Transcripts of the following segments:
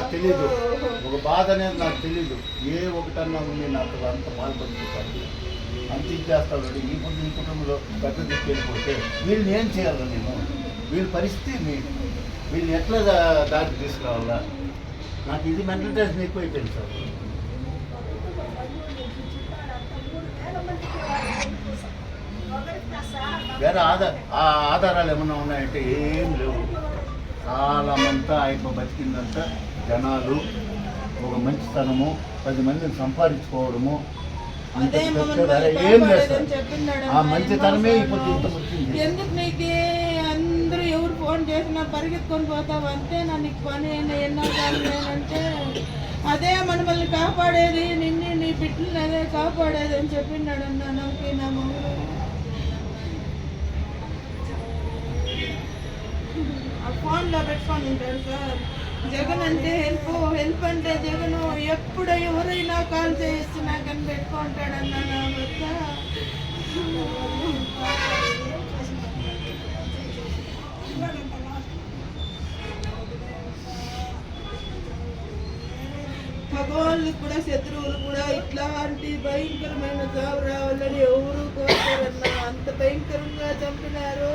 నాకు తెలీదు, ఒక బాధ అనేది నాకు తెలీదు. ఏ ఒకటన్నా ఉంది నాకు అంత బాధపడుతుంది, అంత ఇచ్చేస్తాడు. ఈ కుటుంబంలో పెద్ద దిక్కెళ్ళిపోతే వీళ్ళని ఏం చేయాలి నేను? వీళ్ళ పరిస్థితి వీళ్ళని ఎట్లా దాటి తీసుకురావాలా? నాకు ఇది మెంటల్ టెన్షన్ ఎక్కువైపోయింది సార్. వేరే ఆధారాలు ఏమన్నా ఉన్నాయంటే ఏం లేవు. చాలామంతా ఆయన బతికిందంతా జనాలు ఒక మంచితనము, 10 మందిని సంపాదించుకోవడము, ఏం లేదు. ఆ మంచితనమే ఇప్పుడు ఇంత వచ్చింది. ఎందుకు నీకు అందరూ ఎవరు ఫోన్ చేసినా పరిగెత్తుకొని పోతావు అంతే, నన్ను పని ఎన్నో అంటే అదే మనల్ని కాపాడేది, నిన్ను నీ బిడ్డలు అదే కాపాడేది అని చెప్పినాడు అన్న. నాకు నా మొగుడు ఫోన్లో పెట్టుకొని ఉంటాడు సార్. జగన్ అంటే హెల్ప్ అంటే జగన్ ఎప్పుడు ఎవరైనా కాల్ చేస్తున్నా కానీ పెట్టుకుంటాడన్నా నా భర్త. భగవాన్లు కూడా శత్రువులు కూడా ఇట్లాంటి భయంకరమైన చావు రావాలని ఎవరు కోరుతారన్నా. అంత భయంకరంగా చంపినారు.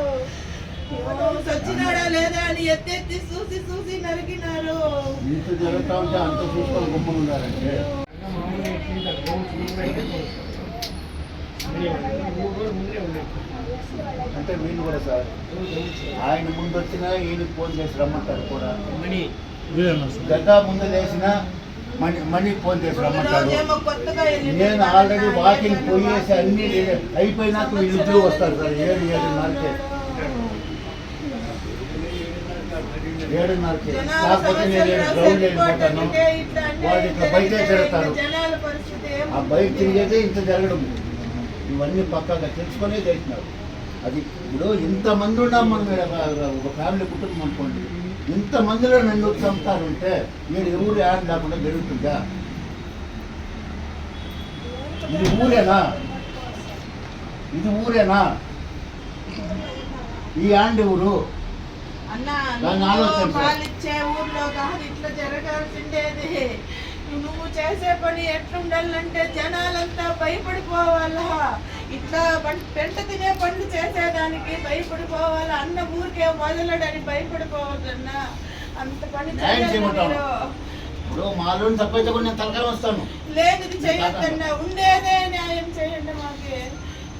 సచ్చినాడా లేదా అని ఎత్తెత్తి చూసి నరికినారు. అంటే వీళ్ళు కూడా సార్ ఆయన ముందు వచ్చినా ఈయనకి ఫోన్ చేసి రమ్మంటారు కూడా. గడ్డ ముందు లేచినా మనీ ఫోన్ చేసి రమ్మంటాడు. నేను ఆల్రెడీ వాకింగ్ పోయేసి అన్ని అయిపోయినాక వీళ్ళిద్దరూ వస్తారు సార్. 7:30కే కాకపోతే నేను గ్రౌండ్ వెళ్ళిపోతాను. వాళ్ళు ఇట్లా బయటే తిరుగుతారు. ఆ బయట తిరిగేదే ఇంత జరగడం. ఇవన్నీ పక్కాగా తెలుసుకునే చేసినారు. అది ఇప్పుడు ఇంతమంది ఉన్నాం మనం, ఒక ఫ్యామిలీ కుటుంబం అనుకోండి, ఇంతమందిలో నన్ను చంపుతారుంటే నేను ఎవరు యాడ్ లేకుండా జరుగుతుందా? ఇది ఊరేనా? ఇది ఊరేనా? ఈ యాండ్ ఎవరు? పాలిచ్చే ఊర్లో కాదు ఇట్లా జరగాల్సిండేది. నువ్వు చేసే పని ఎట్లుండాలంటే జనాలంతా భయపడిపోవాలా. ఇట్లా పెంట తినే పనులు చేసేదానికి భయపడిపోవాలా. అన్న ఊరికే వదలడని భయపడిపోవాలన్నా. అంత పని లేదు చెయ్యొద్దన్నా. ఉండేదే న్యాయం చేయండి. మాకే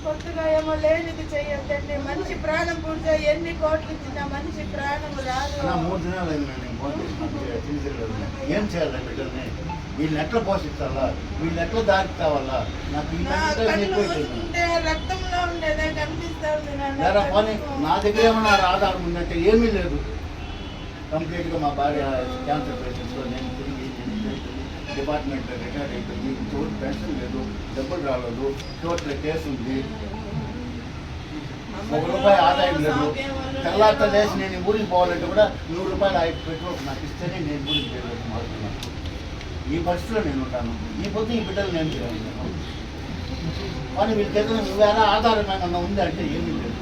కొత్తగా ఏమో లేనిది చెయ్యొద్దండి. మనిషి ప్రాణం పూర్తి ఎన్ని కోట్లు ఇచ్చినా మనిషి ప్రాణం రాదు. 3 దినాలు ఏం చేయాలి? బిడ్డల్ని వీళ్ళని ఎట్లా పోషించాలా? వీళ్ళని ఎట్లా దారికి కావాలా? నాకు రక్తంలో ఉండేదే కనిపిస్తుంది. నా దగ్గర ఏమన్నా ఆధారం ఉందంటే ఏమీ లేదు. కంప్లీట్గా మా భార్య క్యాన్సర్ పేషెంట్స్లో నేను తిరిగి డిపార్ట్మెంట్లో రిటైర్ అయిపోయింది. చోటు పెన్షన్ లేదు, డబ్బులు రాలేదు, చోట్ల కేసు ఉంది, ₹1 ఆదాయం లేదు. తెల్లారితో లేచి నేను ఊరికి పోవాలంటే కూడా ₹100 పెట్రోల్ నాకు ఇస్తేనే నేను ఊరికి వెళ్ళి మారుతున్నాను. ఈ పరిస్థితిలో నేను ఉంటాను. ఈ పొద్దు ఈ బిడ్డలు నేను చేయాలి. కానీ వీళ్ళకి ఏదైనా వేరే ఆధారం ఏమన్నా ఉంది అంటే ఏమీ లేదు.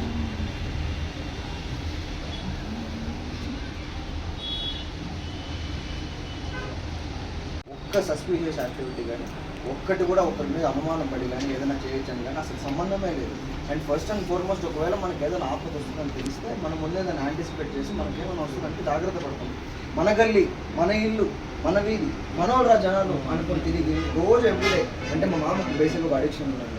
ఒక్క సస్పీషియస్ యాక్టివిటీ కానీ, ఒక్కటి కూడా ఒకరి మీద అనుమానం పడి కానీ ఏదైనా చేయొచ్చని కానీ అసలు సంబంధమే లేదు. అండ్ ఫస్ట్ అండ్ ఫార్మోస్ట్ ఒకవేళ మనకి ఏదైనా ఆపద వస్తుందని తెలిస్తే మనం ముందే దాన్ని యాంటిసిపేట్ చేసి మనకి ఏమైనా వస్తుందంటే జాగ్రత్త పడతాం. మన గల్లీ, మన ఇల్లు, మన వీధి, మనోళ్ళ జనాలు అనుకుని తిరిగి రోజు ఎవ్రీడే. అంటే మా మామకి బేసిక్గా ఒక అడిక్షన్ ఉందండి.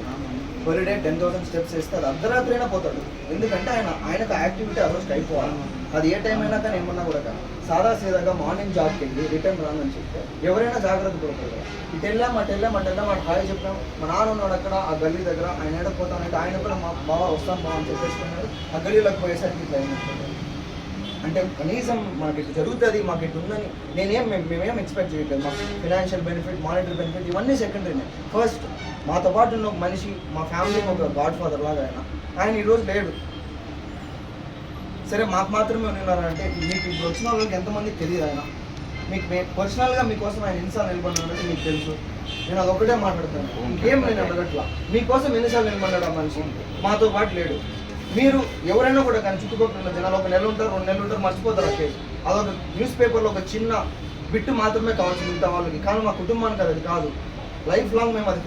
పర్ డే 10,000 స్టెప్స్ వేస్తే అది అర్ధరాత్రి అయినా పోతాడు. ఎందుకంటే ఆయనకు యాక్టివిటీ ఆ రోజుకి అయిపోవాలి. అది ఏ టైం అయినా కానీ ఏమన్నా కూడా కానీ సాదా సీదాగా మార్నింగ్ జాబ్కి వెళ్ళి రిటర్న్ రానని చెప్తే ఎవరైనా జాగ్రత్త పడతారు కదా. ఇటు వెళ్ళాం అటు వాడు హాయ్ చెప్పాం. మా నాన్న ఉన్నాడు అక్కడ ఆ గల్లీ దగ్గర, ఆయన ఏడపోతానంటే ఆయన కూడా మా బావ వస్తాం బావ అని చెప్పేసుకున్నాడు. ఆ గల్లీలోకి పోయేసరికి ఇట్లా అయినట్టు. అంటే కనీసం మాకు ఇటు జరుగుతుంది, మాకు ఇటు ఉందని మేమేం ఎక్స్పెక్ట్ చేయట్లేదు. మాకు ఫినాన్షియల్ బెనిఫిట్, మానిటరీ బెనిఫిట్ ఇవన్నీ సెకండరీనే. ఫస్ట్ మాతో పాటు ఉన్న ఒక మనిషి, మా ఫ్యామిలీకి ఒక గాడ్ ఫాదర్ లాగా ఆయన ఈరోజు లేడు. సరే మాకు మాత్రమే ఉన్నారంటే మీకు ఇప్పుడు వచ్చిన వాళ్ళకి ఎంతమందికి తెలియదు. ఆయన మీకు పర్సనల్గా మీకోసం ఆయన ఎన్నిసార్లు నిలబడినారంటే మీకు తెలుసు. నేను అదొకటే మాట్లాడతాను, ఇంకేం నేను అడగట్లా. మీకోసం ఎన్నిసార్లు నిలబడ్డా మనిషి మాతో పాటు లేడు. మీరు ఎవరైనా కూడా కానీ చుట్టుపక్కల జనాలు 1 నెల ఉంటారు, 2 నెలలు ఉంటారు, మర్చిపోతారు ఆ కేసు. అదొక న్యూస్ పేపర్లో ఒక చిన్న బిట్టు మాత్రమే కావచ్చు మిగతా వాళ్ళకి, కానీ మా కుటుంబానికి అది కాదు. లైఫ్ లాంగ్ మేము అది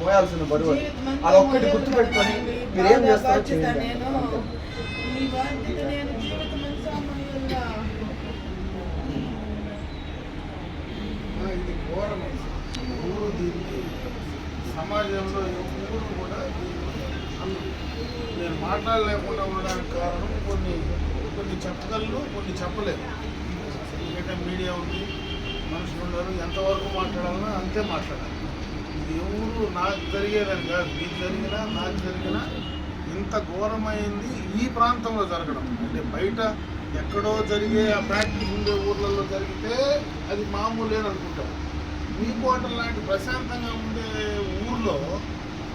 మోయాల్సిన బరువు అది. అది ఒక్కటి గుర్తుపెట్టుకొని మీరు ఏం చేస్తారో చేయండి. ఈ బాధ్యత నేను జీవితమంతా మోయాలా? ఇది ఘోరం. ఊరు దీన్ని సమాజంలో ఎవరు కూడా నేను మాట్లాడలేకుండా ఉండడానికి కారణం కొన్ని చెప్పగలను, కొన్ని చెప్పలేము. ఎందుకంటే మీడియా ఉంది, మనుషులు ఉన్నారు, ఎంతవరకు మాట్లాడాలన్నా అంతే మాట్లాడాలి. ఇది ఎవరు నాకు జరిగేదని కాదు, మీకు జరిగినా నాకు జరిగినా ఇంత ఘోరమైంది ఈ ప్రాంతంలో జరగడం. అంటే బయట ఎక్కడో జరిగే ఆ ప్రాక్టీస్ ఉండే ఊర్లలో జరిగితే అది మామూలు అనుకుంటాం. మీ కోట లాంటి ప్రశాంతంగా ఉండే ఊర్లో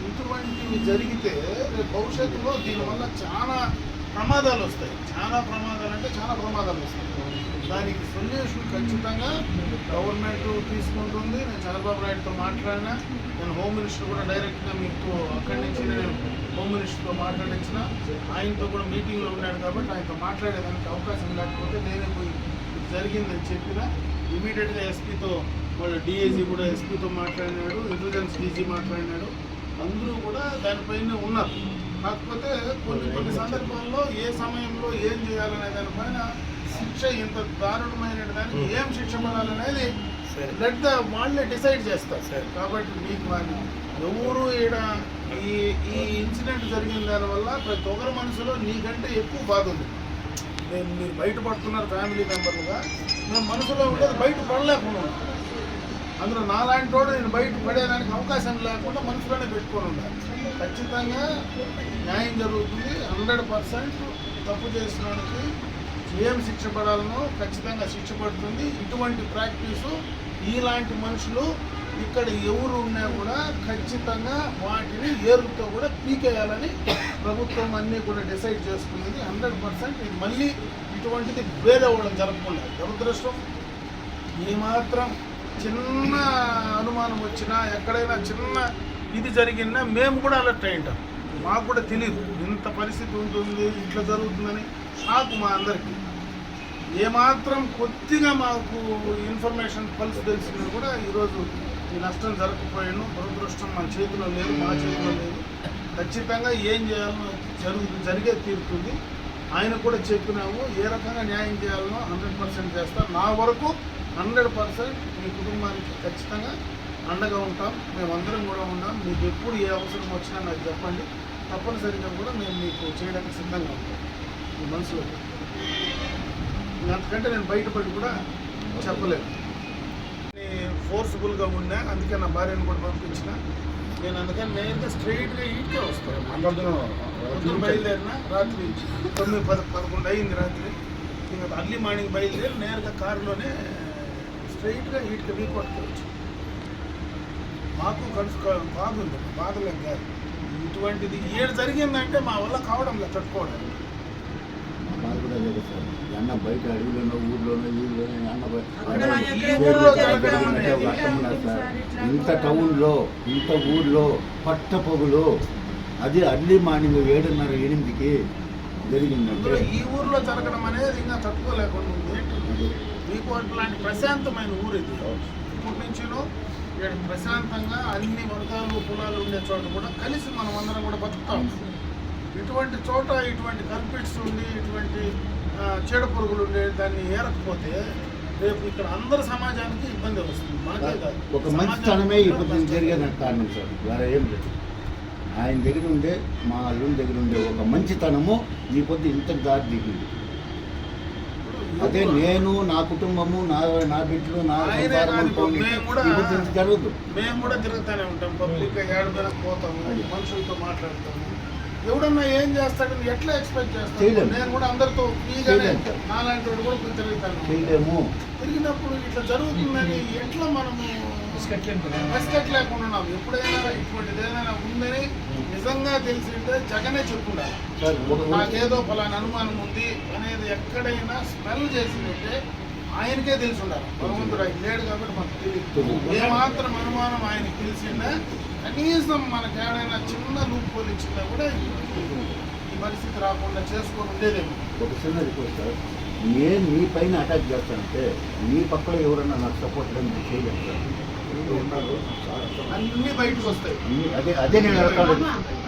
ఇటువంటివి జరిగితే రేపు భవిష్యత్తులో దీనివల్ల చాలా ప్రమాదాలు వస్తాయి. చాలా ప్రమాదాలు వస్తాయి. దానికి సొల్యూషన్ ఖచ్చితంగా గవర్నమెంట్ తీసుకుంటుంది. నేను చంద్రబాబు నాయుడుతో మాట్లాడినా, నేను హోమ్ మినిస్టర్ కూడా డైరెక్ట్గా మీకు అక్కడి నుంచి నేను హోమ్ మినిస్టర్తో మాట్లాడించిన, ఆయనతో కూడా మీటింగ్లో ఉన్నాడు కాబట్టి ఆయనతో మాట్లాడేదానికి అవకాశం లేకపోతే నేనే పోయి జరిగిందని చెప్పిన ఇమీడియట్గా ఎస్పీతో, వాళ్ళ డిఐజీ కూడా ఎస్పీతో మాట్లాడినాడు, ఇంటెలిజెన్స్ డీజీ మాట్లాడినాడు. అందరూ కూడా దానిపైన ఉన్నారు. కాకపోతే కొన్ని సందర్భాల్లో ఏ సమయంలో ఏం చేయాలనే దానిపైన శిక్ష ఇంత దారుణమైన దానికి ఏం శిక్ష పడాలనేది వాళ్ళే డిసైడ్ చేస్తారు. కాబట్టి మీకు వాళ్ళు ఎవరు ఈడ ఈ ఇన్సిడెంట్ జరిగిన దానివల్ల ప్రతి ఒక్కరి మనసులో నీకంటే ఎక్కువ బాధ ఉంది. మీరు బయటపడుతున్నారు ఫ్యామిలీ మెంబర్లుగా, మేము మనసులో ఉండేది బయట పడలేకుండా ఉన్నాం. అందులో నాలాంటి వాడు నేను బయట పడేదానికి అవకాశం లేకుండా మనసులోనే పెట్టుకొని ఉండాలి. ఖచ్చితంగా న్యాయం జరుగుతుంది. 100% తప్పు చేసిన వాడికి ఏం శిక్ష పడాలనో ఖచ్చితంగా శిక్ష పడుతుంది. ఇటువంటి ప్రాక్టీసు ఇలాంటి మనుషులు ఇక్కడ ఎవరు ఉన్నా కూడా ఖచ్చితంగా వాటిని ఏరుతో కూడా పీకేయాలని ప్రభుత్వం అన్నీ కూడా డిసైడ్ చేసుకున్నది. 100% ఇది మళ్ళీ ఇటువంటిది వేరే వాళ్ళని జరగకుండా. దురదృష్టం ఏమాత్రం చిన్న అనుమానం వచ్చినా, ఎక్కడైనా చిన్న ఇది జరిగినా మేము కూడా అలర్ట్ అయ్యింటాం. మాకు కూడా తెలియదు ఇంత పరిస్థితి ఉంటుంది, ఇట్లా జరుగుతుందని. షాక్ మా అందరికీ. ఏమాత్రం కొద్దిగా మాకు ఇన్ఫర్మేషన్ పల్స్ తెలిసినా కూడా ఈరోజు ఈ నష్టం జరగకపోయాను. దురదృష్టం మన చేతిలో లేదు, మా చేతిలో లేదు. ఖచ్చితంగా ఏం చేయాలనో జరిగే తీరుతుంది. ఆయన కూడా చెప్పినాము, ఏ రకంగా న్యాయం చేయాలనో 100% చేస్తాం. నా వరకు 100% మీ కుటుంబానికి ఖచ్చితంగా అండగా ఉంటాం. మేమందరం కూడా ఉన్నాం. మీకు ఎప్పుడు ఏ అవసరం వచ్చినా నాకు చెప్పండి, తప్పనిసరిగా కూడా మేము మీకు చేయడానికి సిద్ధంగా ఉంటాం. మీ మనసులో అంతకంటే నేను బయటపడి కూడా చెప్పలేను. ఫోర్స్ఫుల్గా ఉన్నా, అందుకే నా భార్యను కూడా పంపించిన. నేను అందుకని నేరుగా స్ట్రైట్గా ఇంటికే వస్తాను. బయలుదేరిన రాత్రి 9-11 అయింది రాత్రి. ఇంకా అర్లీ మార్నింగ్ బయలుదేరి నేరుగా కారులోనే స్ట్రైట్గా ఇంటికి మీ కొట్టుకోవచ్చు. మాకు బాగుంది, బాధలేదు కాదు. ఇటువంటిది ఏడు జరిగిందంటే మా వల్ల కావడం లేదు తట్టుకోవడం. అన్న బయట అడవిలోనో ఊర్లోనో అన్న సార్, ఇంత టౌన్లో ఇంత ఊర్లో పట్టపొగులు, అది అర్లీ మార్నింగ్ 7:30-8కి జరిగిందంటే ఈ ఊర్లో జరగడం అనేది ఇంకా తట్టుకోలేకుండా ఉంది. మీకు లాంటి ప్రశాంతమైన ఊరు ఇది. ఇప్పటి నుంచినో ఇక్కడ ప్రశాంతంగా అన్ని వర్గాలు కులాలు ఉండే చోట కూడా కలిసి మనం అందరం కూడా బతుకుతాం. ఇటువంటి చోట ఇటువంటి కల్పిట్స్ ఉండి, ఇటువంటి చీడ పురుగులు ఉండే దాన్ని ఏరకపోతే రేపు ఇక్కడ అందరు సమాజానికి ఇబ్బంది వస్తుంది. మనకే కాదు, ఒక మంచితనమే ఇప్పుడు జరిగేదానికి కారణం సార్, వేరే ఏం లేదు. ఆయన దగ్గర ఉండే, మా అల్లుని దగ్గర ఉండే ఒక మంచితనము ఈ పొద్దు ఇంత దారి దిగింది. అదే నేను, నా కుటుంబము, నా బిడ్డలు, నా జరగదు. మేము కూడా తిరుగుతూనే ఉంటాం, పబ్లిక్గా ఏడుదల పోతాము, మనుషులతో మాట్లాడతాము. ఎవడన్నా ఏం చేస్తాడని ఎట్లా ఎక్స్పెక్ట్ చేస్తాను? నేను కూడా అందరితో ఫ్రీగానే నాలాంటి వాడు కూడా తిరుగుతాను. తిరిగినప్పుడు ఇట్లా జరుగుతుందని ఎట్లా మనము రెస్పెక్ట్ లేకుండా ఉన్నాం. ఎప్పుడైనా ఇటువంటిది ఏదైనా ఉందని నిజంగా తెలిసింటే జగనే చెప్పుండాలి. నాకేదో ఫలానా అనుమానం ఉంది అనేది ఎక్కడైనా స్మెల్ చేసిందంటే ఆయనకే తెలిసి ఉండాలి. భగవంతుడు ఆయన లేడు కాబట్టి మనకు తెలియదు. ఏమాత్రం అనుమానం ఆయనకి తెలిసిందా కనీసం మనకు ఏడైనా చిన్న లూప్ పోలు ఇచ్చిందా కూడా ఈ పరిస్థితి రాకుండా చేసుకొని ఉండేదేమో. ఒక చిన్న రిక్వెస్ట్ సార్, నేను మీ పైన అటాక్ చేస్తానంటే మీ పక్కన ఎవరన్నా నాకు సపోర్ట్ చేయలేదు సార్. అన్నీ బయటకు వస్తాయి. అదే నేను అడగాలి,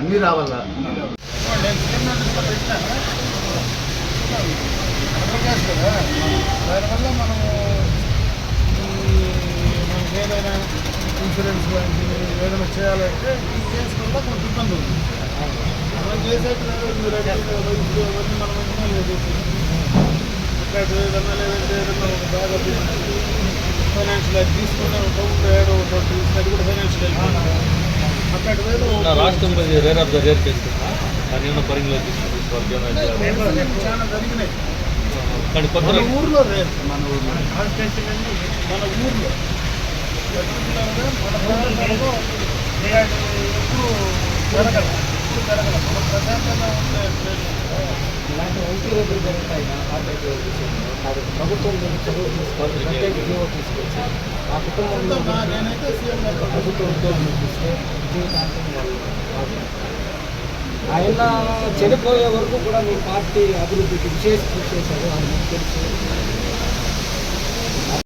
అన్నీ రావాలా. నేను సీఎం నోటీస్లో పెట్టినాను అప్లికేషన్ కదా, దానివల్ల మనము మనకి ఏదైనా ఇన్సూరెన్స్ లాంటివి ఏదైనా చేయాలంటే ఈ కేసు వల్ల కొంత ఇబ్బంది ఉంది. మనం చేసేది మీరు అవన్నీ మనం ఎన్నో లేదు ఇక్కడ ఏదన్నా లేదంటే ఏదన్నా ఒక బాగా ఫైనాన్షియల్ అది తీసుకునే టౌన్ ఏదో ఒకటి అది కూడా ఫైనాన్షియల్ అట్లాంటి వేలు రాష్ట్రం రేర్ ఆఫ్ ద రేర్ చేస్తున్నా దాని ఏమైనా పరిగణలో తీసుకుని చాలా జరిగినాయి. కానీ కొత్త మన ఊర్లో రేర్, మన ఊర్లో పర్టికులర్గా మన ప్రాంతంలో ఎప్పుడు జరగదు, మన ప్రశాంతంగా ఉండే ప్లేస్. ఇలాంటి వైద్య రోగులు జరుగుతాయి అది ప్రభుత్వం చదువు తీసుకోవాలి, ప్రత్యేక జీవో తీసుకొచ్చి ఆ కుటుంబంలో నేనైతే సీఎం గారు ప్రభుత్వ ఉద్యోగం ఇస్తే జీవితాంతం వాళ్ళు ఆయన చనిపోయే వరకు కూడా మీ పార్టీ అభివృద్ధికి విశేష కృషి చేశారు, అది మీకు తెలుసు.